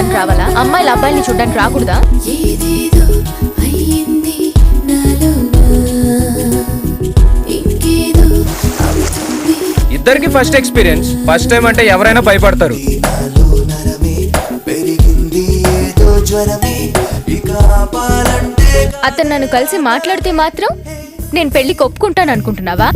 చూడడానికి రావాలా? అమ్మాయిలు అబ్బాయిల్ని చూడడానికి రాకూడదా? ఇద్దరికి ఫస్ట్ ఎక్స్పీరియన్స్. ఫస్ట్ టైం అంటే ఎవరైనా భయపడతారు. అతను నన్ను కలిసి మాట్లాడితే మాత్రం నేను పెళ్లికి ఒప్పుకుంటాను అనుకుంటున్నావా?